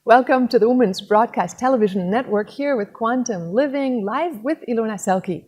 Welcome to the Women's Broadcast Television Network here with Quantum Living, live with Ilona Selke.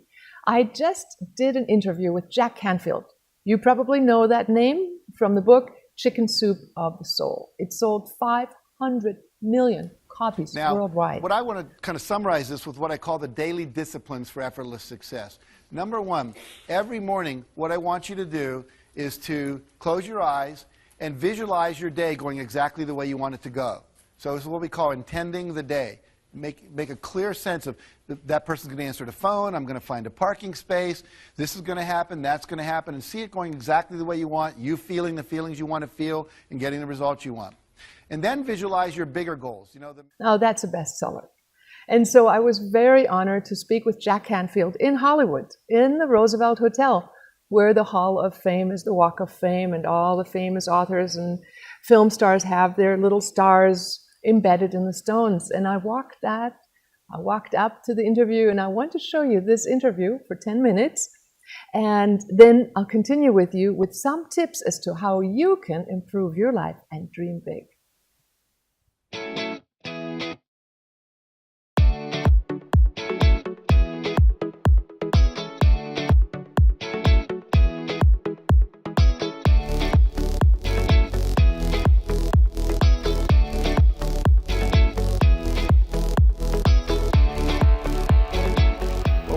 I just did an interview with Jack Canfield. You probably know that name from the book Chicken Soup of the Soul. It sold 500 million copies worldwide. What I want to kind of summarize this with what I call the daily disciplines for effortless success. Number one, every morning what I want you to do is to close your eyes and visualize your day going exactly the way you want it to go. So this is what we call intending the day. Make a clear sense of that person's going to answer the phone, I'm going to find a parking space, this is going to happen, that's going to happen, and see it going exactly the way you want, you feeling the feelings you want to feel, and getting the results you want. And then visualize your bigger goals. Oh, that's a bestseller. And so I was very honored to speak with Jack Canfield in Hollywood, in the Roosevelt Hotel, where the Hall of Fame is the Walk of Fame, and all the famous authors and film stars have their little stars embedded in the stones. And I walked up to the interview, and I want to show you this interview for 10 minutes. And then I'll continue with you with some tips as to how you can improve your life and dream big.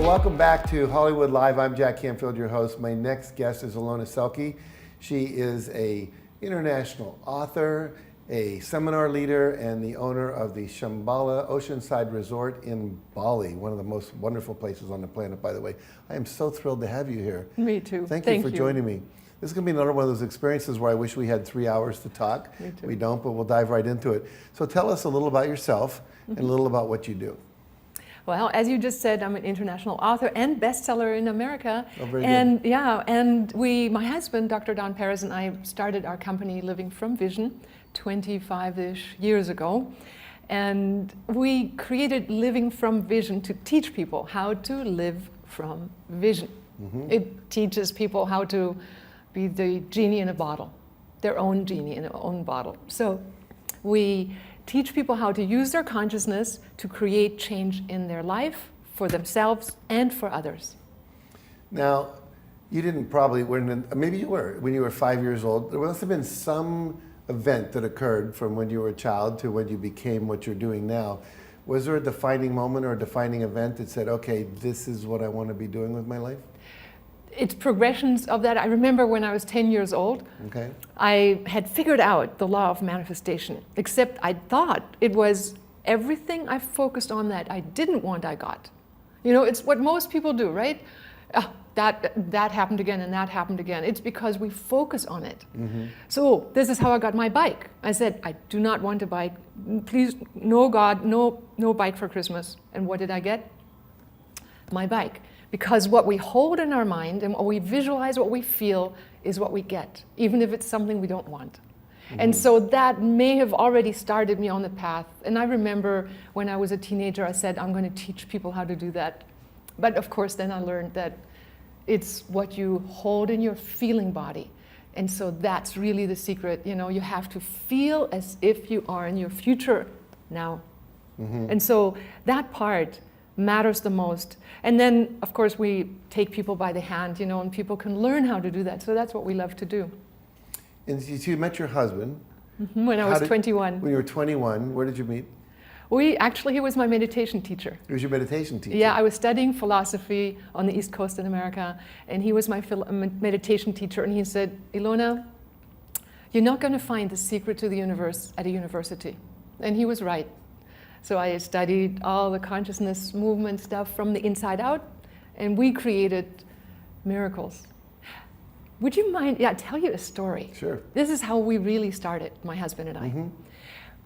Welcome back to Hollywood Live. I'm Jack Canfield, your host. My next guest is Ilona Selke. She is an international author, a seminar leader, and the owner of the Shambhala Oceanside Resort in Bali, one of the most wonderful places on the planet, by the way. I am so thrilled to have you here. Me too. Thank you for joining me. This is going to be another one of those experiences where I wish we had 3 hours to talk. Me too. We don't, but we'll dive right into it. So tell us a little about yourself and a little about what you do. Well, as you just said, I'm an international author and bestseller in America. Oh, very and good. Yeah, and my husband, Dr. Don Perez, and I started our company Living from Vision 25-ish years ago. And we created Living from Vision to teach people how to live from vision. Mm-hmm. It teaches people how to be the genie in a bottle, their own genie in their own bottle. So we teach people how to use their consciousness to create change in their life, for themselves and for others. Now, you didn't probably, maybe you were, when you were 5 years old, there must have been some event that occurred from when you were a child to when you became what you're doing now. Was there a defining moment or a defining event that said, okay, this is what I want to be doing with my life? It's progressions of that. I remember when I was 10 years old, okay, I had figured out the law of manifestation, except I thought it was everything I focused on that I didn't want, I got. You know, it's what most people do, right? That happened again and that happened again. It's because we focus on it. Mm-hmm. So this is how I got my bike. I said, I do not want a bike. Please, no God, no bike for Christmas. And what did I get? My bike. Because what we hold in our mind and what we visualize, what we feel, is what we get, even if it's something we don't want. Mm-hmm. And so that may have already started me on the path. And I remember when I was a teenager, I said, I'm going to teach people how to do that. But of course, then I learned that it's what you hold in your feeling body. And so that's really the secret. You know, you have to feel as if you are in your future now. Mm-hmm. And so that part matters the most. And then, of course, we take people by the hand, you know, and people can learn how to do that. So that's what we love to do. And so you met your husband. Mm-hmm, when I was 21. When you were 21, where did you meet? He was my meditation teacher. He was your meditation teacher? Yeah, I was studying philosophy on the East Coast in America, and he was my meditation teacher. And he said, Ilona, you're not going to find the secret to the universe at a university. And he was right. So I studied all the consciousness movement stuff from the inside out, and we created miracles. Would you mind, tell you a story? Sure. This is how we really started, my husband and I. Mm-hmm.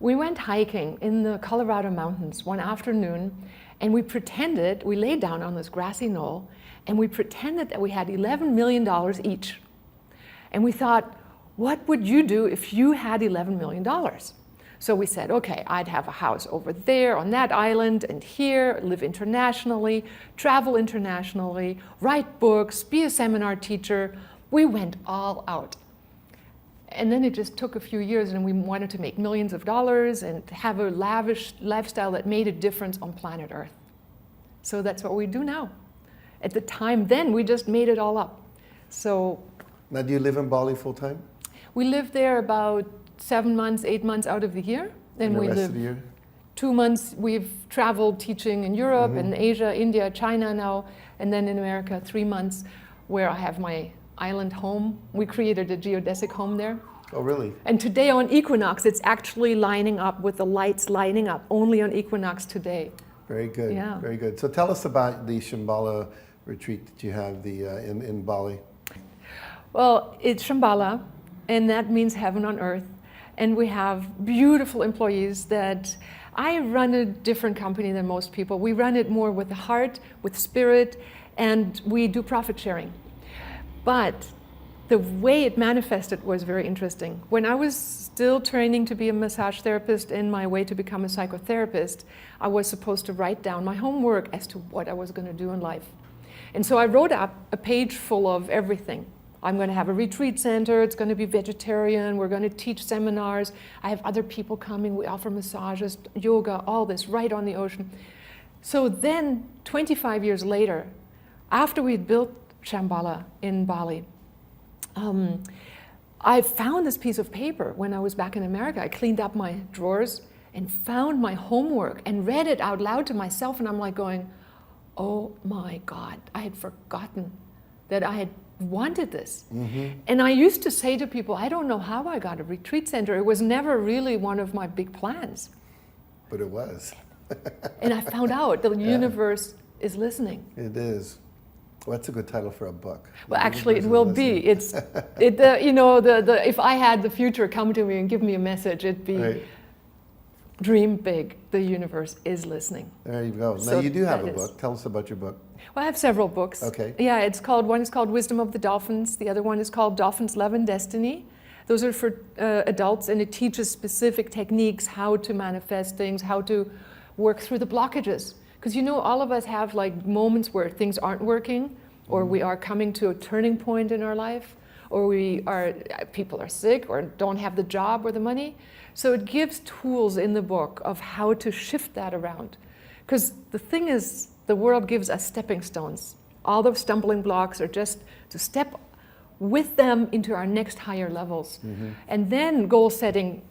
We went hiking in the Colorado mountains one afternoon, and we laid down on this grassy knoll, and we pretended that we had $11 million each. And we thought, what would you do if you had $11 million? So we said, okay, I'd have a house over there on that island and here, live internationally, travel internationally, write books, be a seminar teacher. We went all out. And then it just took a few years, and we wanted to make millions of dollars and have a lavish lifestyle that made a difference on planet Earth. So that's what we do now. At the time then, we just made it all up. So Now, do you live in Bali full time? we live there about 7 months, 8 months out of the year. And the we rest live of the year? 2 months. We've traveled teaching in Europe and Asia, India, China now, and then in America 3 months, where I have my island home. We created a geodesic home there. Oh, really? And today on equinox, it's actually lining up with the lights lining up only on equinox today. Very good. Yeah. Very good. So tell us about the Shambhala retreat that you have in Bali. Well, it's Shambhala, and that means heaven on earth. And we have beautiful employees that I run a different company than most people. We run it more with the heart, with spirit, and we do profit sharing. But the way it manifested was very interesting. When I was still training to be a massage therapist in my way to become a psychotherapist, I was supposed to write down my homework as to what I was going to do in life. And so I wrote up a page full of everything. I'm going to have a retreat center, it's going to be vegetarian, we're going to teach seminars, I have other people coming, we offer massages, yoga, all this, right on the ocean. So then, 25 years later, after we'd built Shambhala in Bali, I found this piece of paper when I was back in America. I cleaned up my drawers and found my homework and read it out loud to myself, and I'm like going, oh my God, I had forgotten that I had wanted this. And I used to say to people, I don't know how I got a retreat center. It was never really one of my big plans. But it was. And I found out the universe is listening. It is. Well, that's a good title for a book. Well, The actually, it universe will is be. listening. You know, if I had the future come to me and give me a message, it'd be Right. dream big. The universe is listening. There you go. Now, So you do have that a is- book. Tell us about your book. Well, I have several books. Okay. Yeah, one is called Wisdom of the Dolphins. The other one is called Dolphins, Love, and Destiny. Those are for adults, and it teaches specific techniques, how to manifest things, how to work through the blockages. Because all of us have like moments where things aren't working, or we are coming to a turning point in our life, or people are sick or don't have the job or the money. So it gives tools in the book of how to shift that around. Because the thing is, the world gives us stepping stones. All those stumbling blocks are just to step with them into our next higher levels. And then goal setting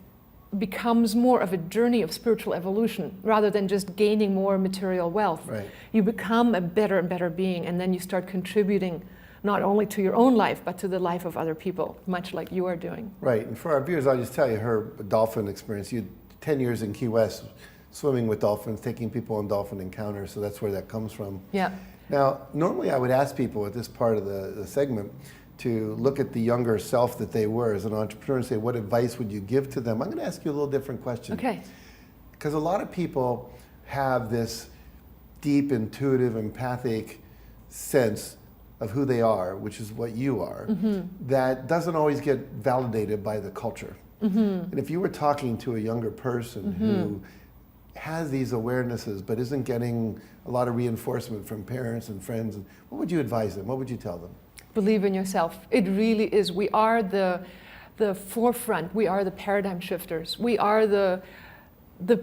becomes more of a journey of spiritual evolution rather than just gaining more material wealth. Right. You become a better and better being, and then you start contributing not only to your own life, but to the life of other people, much like you are doing. Right. And for our viewers, I'll just tell you her dolphin experience. You had 10 years in Key West swimming with dolphins, taking people on dolphin encounters, so that's where that comes from. Yeah. Now, normally I would ask people at this part of the segment to look at the younger self that they were as an entrepreneur and say, what advice would you give to them? I'm going to ask you a little different question. Okay. Because a lot of people have this deep, intuitive, empathic sense of who they are, which is what you are, that doesn't always get validated by the culture. And if you were talking to a younger person who has these awarenesses but isn't getting a lot of reinforcement from parents and friends, what would you advise them? What would you tell them? Believe in yourself. It really is. We are the forefront. We are the paradigm shifters. We are the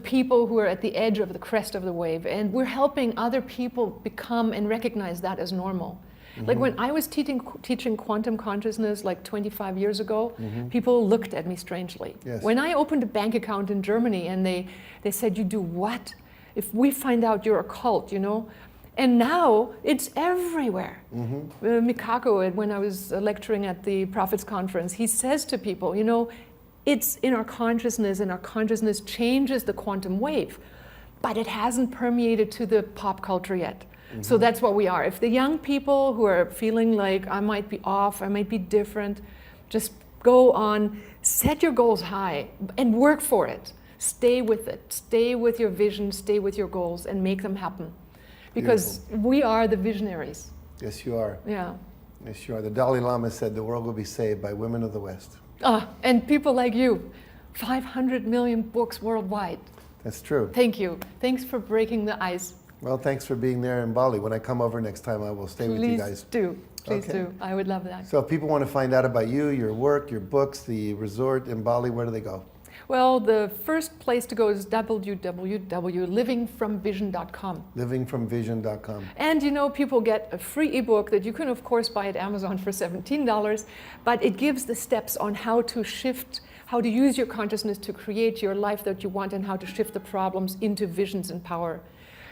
people who are at the edge of the crest of the wave, and we're helping other people become and recognize that as normal. Like when I was teaching quantum consciousness like 25 years ago, people looked at me strangely. Yes. When I opened a bank account in Germany and they said, you do what? If we find out you're a cult, And now it's everywhere. Mikako, when I was lecturing at the Prophets Conference, he says to people, it's in our consciousness, and our consciousness changes the quantum wave, but it hasn't permeated to the pop culture yet. So that's what we are. If the young people who are feeling like I might be off, I might be different, just go on, set your goals high and work for it. Stay with it. Stay with your vision, stay with your goals, and make them happen. Because we are the visionaries. Yes, you are. Yeah. Yes, you are. The Dalai Lama said the world will be saved by women of the West. And people like you. 500 million books worldwide. That's true. Thank you. Thanks for breaking the ice. Well, thanks for being there in Bali. When I come over next time, I will stay with you guys. Please do. Please Okay. do. I would love that. So if people want to find out about you, your work, your books, the resort in Bali, where do they go? Well, the first place to go is www.livingfromvision.com. Livingfromvision.com. And you know, people get a free ebook that you can, of course, buy at Amazon for $17, but it gives the steps on how to shift, how to use your consciousness to create your life that you want and how to shift the problems into visions and power.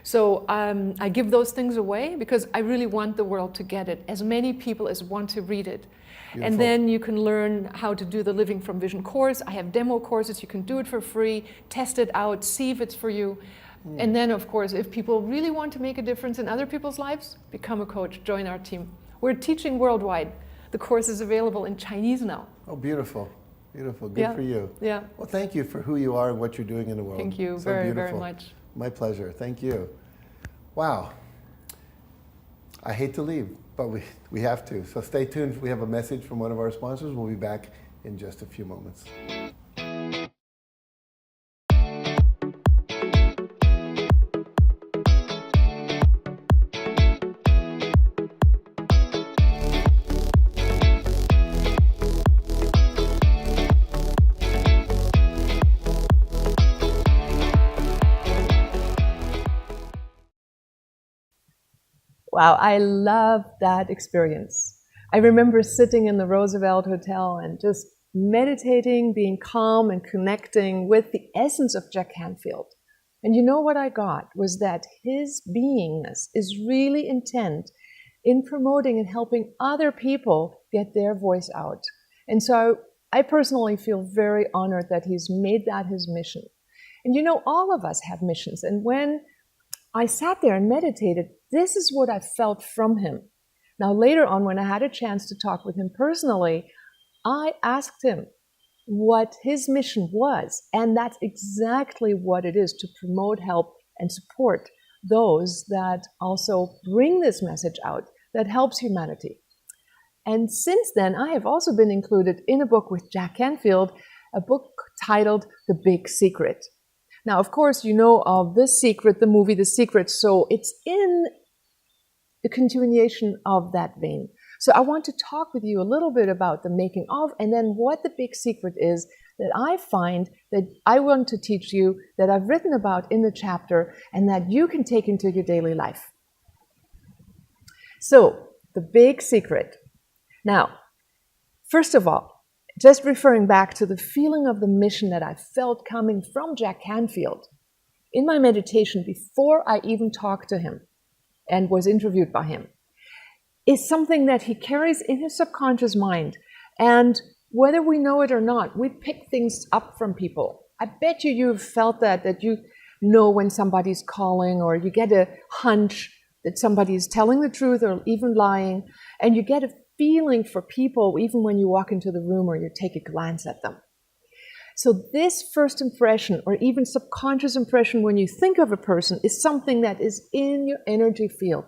So I give those things away because I really want the world to get it, as many people as want to read it. Beautiful. And then you can learn how to do the Living from Vision course. I have demo courses. You can do it for free, test it out, see if it's for you. And then, of course, if people really want to make a difference in other people's lives, become a coach, join our team. We're teaching worldwide. The course is available in Chinese now. Oh, beautiful. Beautiful. Good for you. Yeah. Well, thank you for who you are and what you're doing in the world. Thank you So very, beautiful. very much. My pleasure. Thank you. Wow. I hate to leave, but we have to. So stay tuned. We have a message from one of our sponsors. We'll be back in just a few moments. Wow, I love that experience. I remember sitting in the Roosevelt Hotel and just meditating, being calm and connecting with the essence of Jack Canfield. And you know what I got was that his beingness is really intent in promoting and helping other people get their voice out. And so I personally feel very honored that he's made that his mission. And you know, all of us have missions. And when I sat there and meditated, this is what I felt from him. Now, later on, when I had a chance to talk with him personally, I asked him what his mission was. And that's exactly what it is, to promote, help, and support those that also bring this message out that helps humanity. And since then, I have also been included in a book with Jack Canfield, a book titled The Big Secret. Now, of course, you know of The Secret, the movie The Secret, so it's in the continuation of that vein. So I want to talk with you a little bit about the making of, and then what the big secret is that I find that I want to teach you, that I've written about in the chapter, and that you can take into your daily life. So, the big secret. Now, first of all, just referring back to the feeling of the mission that I felt coming from Jack Canfield in my meditation before I even talked to him and was interviewed by him, is something that he carries in his subconscious mind. And whether we know it or not, we pick things up from people. I bet you've felt that you know when somebody's calling, or you get a hunch that somebody's telling the truth or even lying, and you get a feeling for people even when you walk into the room or you take a glance at them. So this first impression, or even subconscious impression when you think of a person, is something that is in your energy field.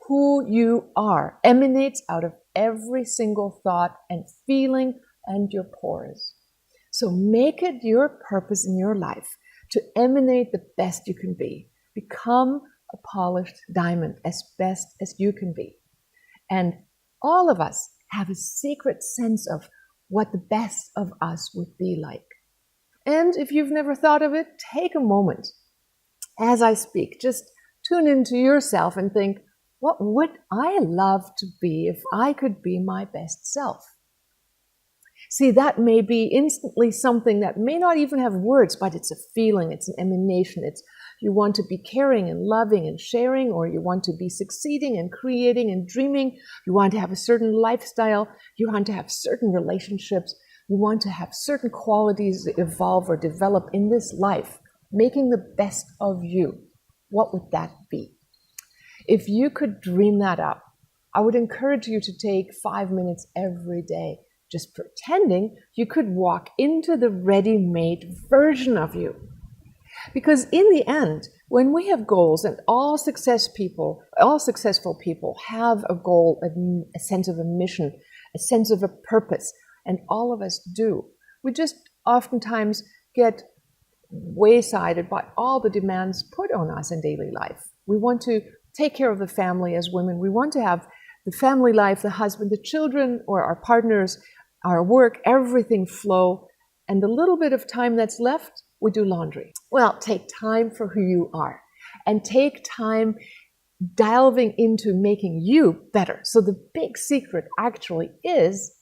Who you are emanates out of every single thought and feeling and your pores. So make it your purpose in your life to emanate the best you can be. Become a polished diamond as best as you can be. And all of us have a secret sense of what the best of us would be like. And if you've never thought of it, take a moment as I speak. Just tune into yourself and think, what would I love to be if I could be my best self? See, that may be instantly something that may not even have words, but it's a feeling, it's an emanation. It's you want to be caring and loving and sharing, or you want to be succeeding and creating and dreaming. You want to have a certain lifestyle. You want to have certain relationships. You want to have certain qualities evolve or develop in this life, making the best of you. What would that be? If you could dream that up, I would encourage you to take 5 minutes every day, just pretending you could walk into the ready-made version of you. Because in the end, when we have goals, and all successful people have a goal, a sense of a mission, a sense of a purpose, and all of us do. We just oftentimes get waysided by all the demands put on us in daily life. We want to take care of the family as women. We want to have the family life, the husband, the children, or our partners, our work, everything flow. And the little bit of time that's left, we do laundry. Well, take time for who you are and take time delving into making you better. So the big secret actually is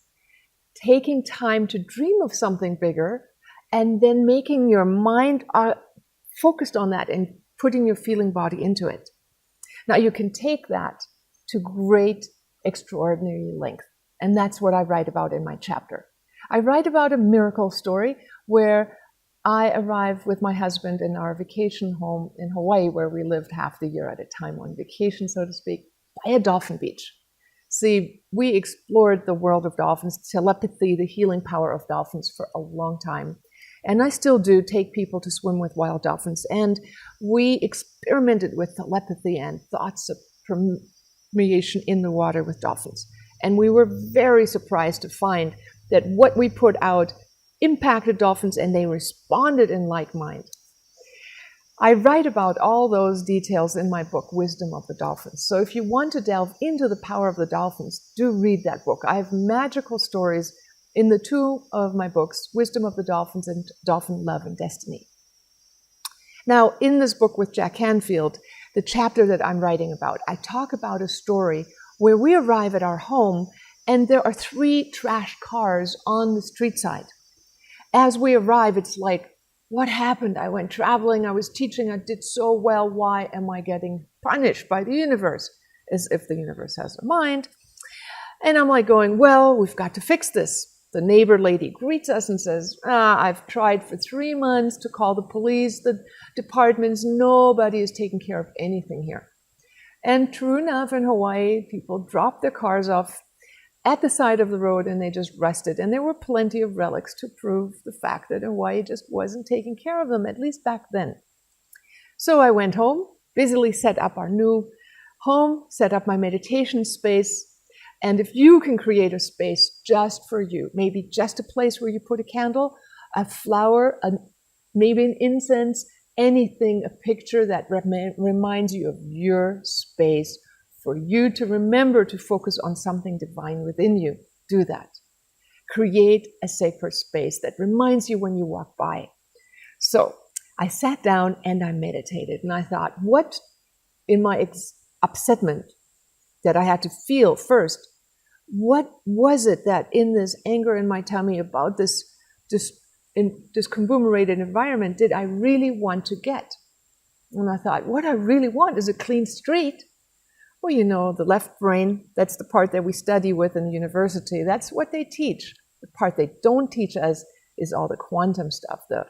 taking time to dream of something bigger and then making your mind focused on that and putting your feeling body into it. Now you can take that to great, extraordinary length. And that's what I write about in my chapter. I write about a miracle story where I arrived with my husband in our vacation home in Hawaii, where we lived half the year at a time on vacation, so to speak, by a dolphin beach. See, we explored the world of dolphins, telepathy, the healing power of dolphins for a long time. And I still do take people to swim with wild dolphins. And we experimented with telepathy and thoughts of permeation in the water with dolphins. And we were very surprised to find that what we put out impacted dolphins and they responded in like mind. I write about all those details in my book, Wisdom of the Dolphins. So if you want to delve into the power of the dolphins, do read that book. I have magical stories in the two of my books, Wisdom of the Dolphins and Dolphin Love and Destiny. Now, in this book with Jack Canfield, the chapter that I'm writing about, I talk about a story where we arrive at our home and there are 3 trash cars on the street side. As we arrive, it's like, what happened? I went traveling, I was teaching, I did so well. Why am I getting punished by the universe? As if the universe has a mind. And I'm like going, well, we've got to fix this. The neighbor lady greets us and says, I've tried for 3 months to call the police, the departments, nobody is taking care of anything here. And true enough, in Hawaii, people dropped their cars off at the side of the road and they just rested. And there were plenty of relics to prove the fact that Hawaii just wasn't taking care of them, at least back then. So I went home, busily set up our new home, set up my meditation space. And if you can create a space just for you, maybe just a place where you put a candle, a flower, maybe an incense, anything, a picture that reminds you of your space, for you to remember to focus on something divine within you, do that. Create a sacred space that reminds you when you walk by. So I sat down and I meditated and I thought, what in my upsetment that I had to feel first, what was it that in this anger in my tummy about this discombobulated environment did I really want to get? And I thought, what I really want is a clean street. Well, you know, the left brain, that's the part that we study with in university. That's what they teach. The part they don't teach us is all the quantum stuff, the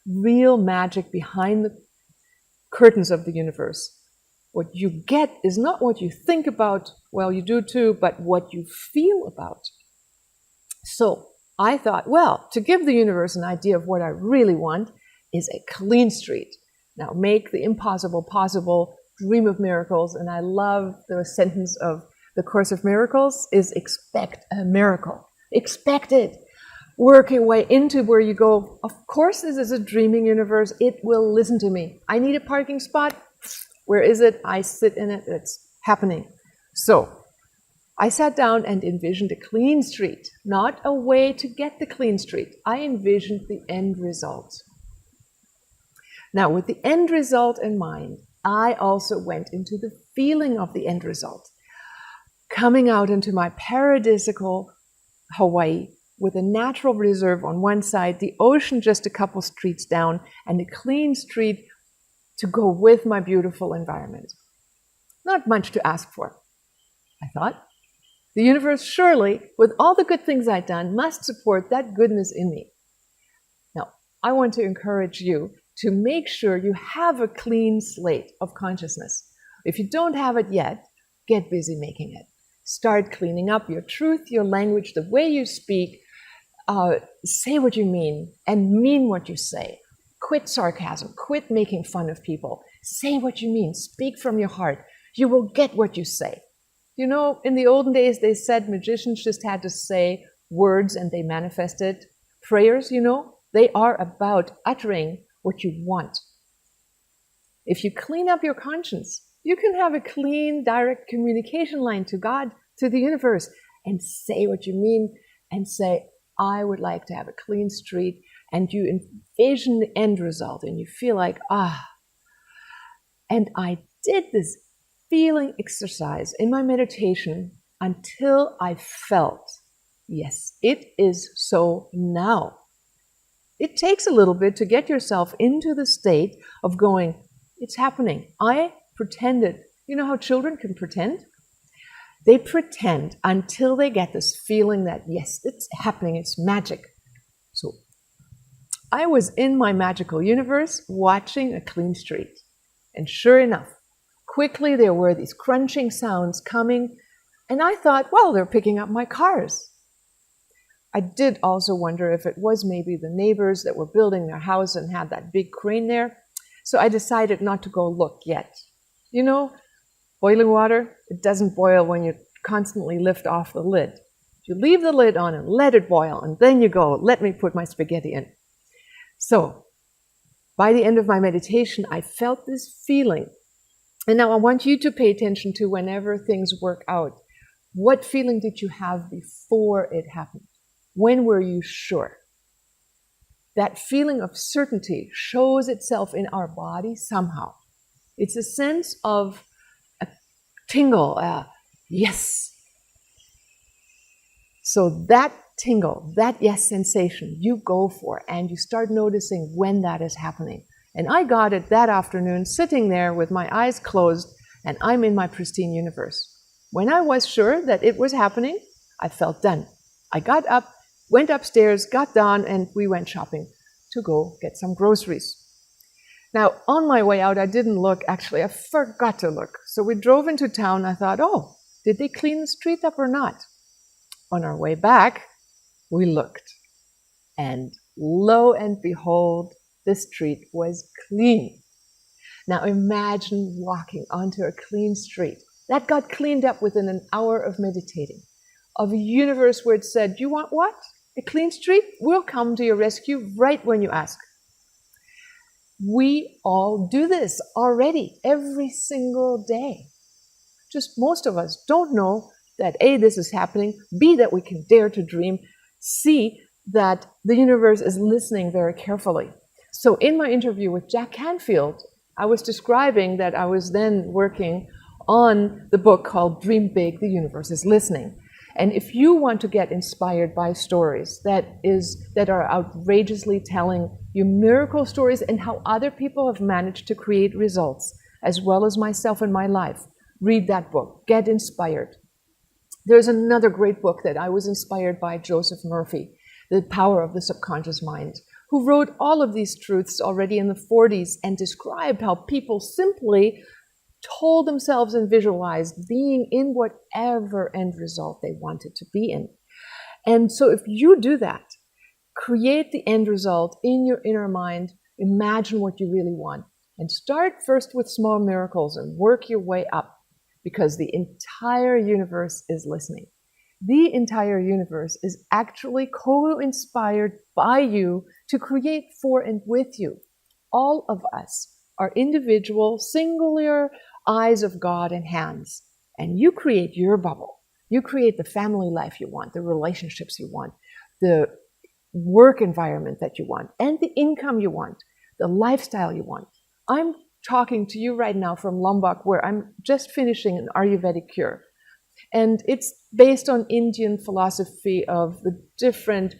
real magic behind the curtains of the universe. What you get is not what you think about, well, you do too, but what you feel about. So I thought, well, to give the universe an idea of what I really want is a clean street. Now make the impossible possible, dream of miracles. And I love the sentence of the Course of Miracles is expect a miracle. Expect it. Work your way into where you go, of course this is a dreaming universe. It will listen to me. I need a parking spot. Where is it? I sit in it. It's happening. So I sat down and envisioned a clean street, not a way to get the clean street. I envisioned the end result. Now, with the end result in mind, I also went into the feeling of the end result. Coming out into my paradisical Hawaii with a natural reserve on one side, the ocean just a couple streets down, and a clean street to go with my beautiful environment. Not much to ask for, I thought. The universe surely, with all the good things I'd done, must support that goodness in me. Now, I want to encourage you to make sure you have a clean slate of consciousness. If you don't have it yet, get busy making it. Start cleaning up your truth, your language, the way you speak. Say what you mean and mean what you say. Quit sarcasm. Quit making fun of people. Say what you mean. Speak from your heart. You will get what you say. You know, in the olden days, they said magicians just had to say words and they manifested. Prayers, you know, they are about uttering what you want. If you clean up your conscience, you can have a clean, direct communication line to God to the universe and say what you mean and say, I would like to have a clean street. And you envision the end result and you feel like, And I did this feeling exercise in my meditation until I felt, yes, it is so now. It takes a little bit to get yourself into the state of going, it's happening. I pretended. You know how children can pretend? They pretend until they get this feeling that, yes, it's happening, it's magic. So I was in my magical universe watching a clean street. And sure enough, quickly there were these crunching sounds coming, and I thought, well, they're picking up my cars. I did also wonder if it was maybe the neighbors that were building their house and had that big crane there. So I decided not to go look yet. You know, boiling water, it doesn't boil when you constantly lift off the lid. You leave the lid on and let it boil, and then you go, let me put my spaghetti in. So by the end of my meditation, I felt this feeling. And now I want you to pay attention to whenever things work out. What feeling did you have before it happened? When were you sure? That feeling of certainty shows itself in our body somehow. It's a sense of a tingle, yes. So that tingle, that yes sensation, you go for and you start noticing when that is happening. And I got it that afternoon sitting there with my eyes closed and I'm in my pristine universe. When I was sure that it was happening, I felt done. I got up, went upstairs, got down, and we went shopping to go get some groceries. Now, on my way out, I didn't look. Actually, I forgot to look. So we drove into town. I thought, oh, did they clean the street up or not? On our way back, we looked. And lo and behold, the street was clean. Now imagine walking onto a clean street. That got cleaned up within an hour of meditating. Of a universe where it said, you want what? A clean street? We'll come to your rescue right when you ask. We all do this already, every single day. Just most of us don't know that A, this is happening, B, that we can dare to dream, C, that the universe is listening very carefully. So in my interview with Jack Canfield, I was describing that I was then working on the book called Dream Big, the Universe is Listening. And if you want to get inspired by stories that are outrageously telling you miracle stories and how other people have managed to create results, as well as myself in my life, read that book, get inspired. There's another great book that I was inspired by, Joseph Murphy, The Power of the Subconscious Mind, who wrote all of these truths already in the 40s and described how people simply told themselves and visualized being in whatever end result they wanted to be in. And so if you do that, create the end result in your inner mind, imagine what you really want, and start first with small miracles and work your way up, because the entire universe is listening. The entire universe is actually co-inspired by you to create for and with you. All of us are individual, singular eyes of God and hands. And you create your bubble. You create the family life you want, the relationships you want, the work environment that you want, and the income you want, the lifestyle you want. I'm talking to you right now from Lombok, where I'm just finishing an Ayurvedic cure. And it's based on Indian philosophy of the different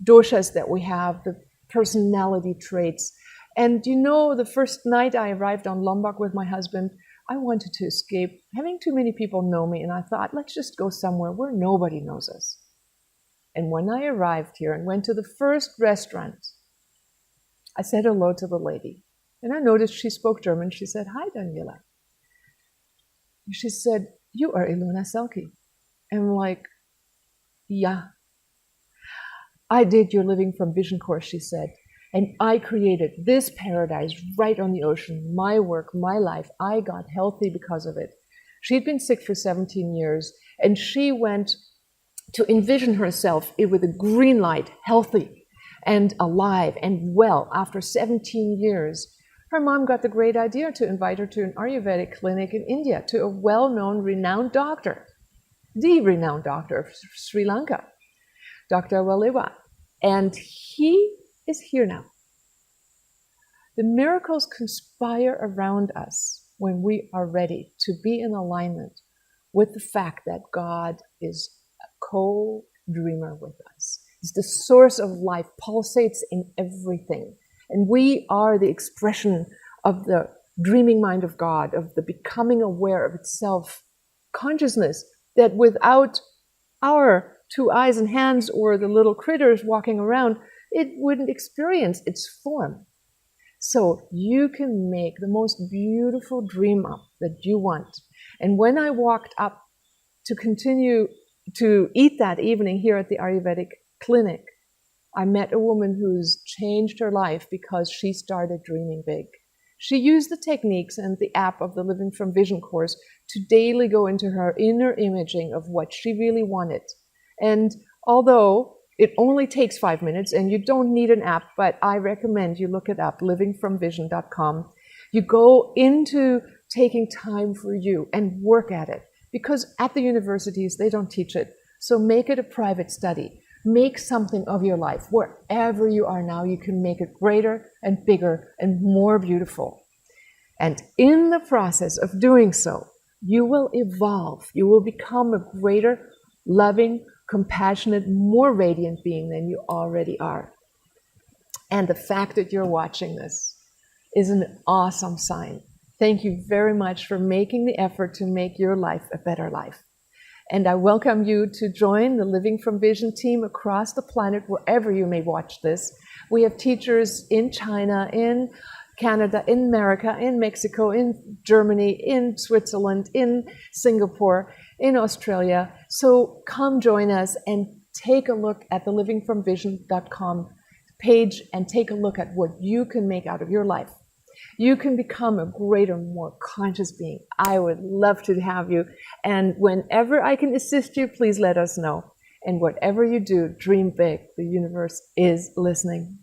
doshas that we have, the personality traits. And you know, the first night I arrived on Lombok with my husband, I wanted to escape having too many people know me. And I thought, let's just go somewhere where nobody knows us. And when I arrived here and went to the first restaurant, I said hello to the lady. And I noticed she spoke German. She said, hi, Daniela. She said, you are Ilona Selke. And I'm like, yeah. I did your Living from Vision course, she said. And I created this paradise right on the ocean, my work, my life. I got healthy because of it. She'd been sick for 17 years, and she went to envision herself with a green light, healthy and alive and well after 17 years. Her mom got the great idea to invite her to an Ayurvedic clinic in India, to a well-known, renowned doctor. the renowned doctor of Sri Lanka, Dr. Walewa. And he is here now. The miracles conspire around us when we are ready to be in alignment with the fact that God is a co-dreamer with us. He's the source of life, pulsates in everything. And we are the expression of the dreaming mind of God, of the becoming aware of itself consciousness that without our two eyes and hands or the little critters walking around, it wouldn't experience its form. So you can make the most beautiful dream up that you want. And when I walked up to continue to eat that evening here at the Ayurvedic clinic, I met a woman who's changed her life because she started dreaming big. She used the techniques and the app of the Living from Vision course to daily go into her inner imaging of what she really wanted. And although it only takes 5 minutes and you don't need an app, but I recommend you look it up, livingfromvision.com. You go into taking time for you and work at it, because at the universities, they don't teach it. So make it a private study. Make something of your life. Wherever you are now, you can make it greater and bigger and more beautiful. And in the process of doing so, you will evolve. You will become a greater, loving, compassionate, more radiant being than you already are. And the fact that you're watching this is an awesome sign. Thank you very much for making the effort to make your life a better life. And I welcome you to join the Living from Vision team across the planet, wherever you may watch this. We have teachers in China, in Canada, in America, in Mexico, in Germany, in Switzerland, in Singapore, in Australia. So come join us and take a look at the livingfromvision.com page and take a look at what you can make out of your life. You can become a greater, more conscious being. I would love to have you. And whenever I can assist you, please let us know. And whatever you do, dream big. The universe is listening.